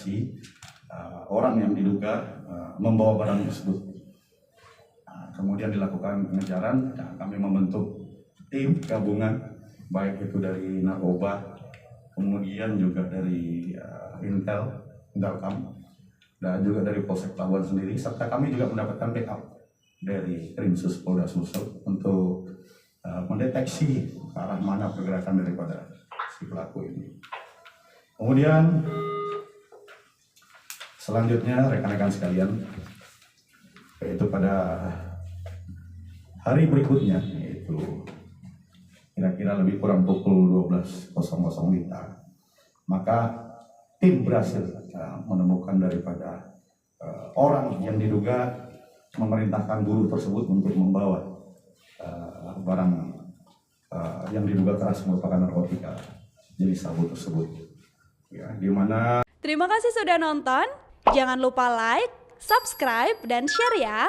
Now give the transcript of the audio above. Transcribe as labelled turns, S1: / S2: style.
S1: mendeteksi orang yang diduga membawa barang tersebut. Kemudian dilakukan pengejaran, dan kami membentuk tim gabungan, baik itu dari narkoba, kemudian juga dari Intelkam, dan juga dari Polsek Pelabuhan sendiri, serta kami juga mendapatkan backup dari Krimsus Polda Sulsel untuk mendeteksi ke arah mana pergerakan daripada si pelaku ini. Kemudian selanjutnya rekan-rekan sekalian, yaitu pada hari berikutnya, yaitu kira-kira lebih kurang pukul 12.00 WITA, maka tim berhasil menemukan daripada orang yang diduga memerintahkan guru tersebut untuk membawa barang yang diduga keras merupakan narkotika jenis sabu tersebut. Ya, di mana.
S2: Terima kasih sudah nonton. Jangan lupa like, subscribe, dan share ya.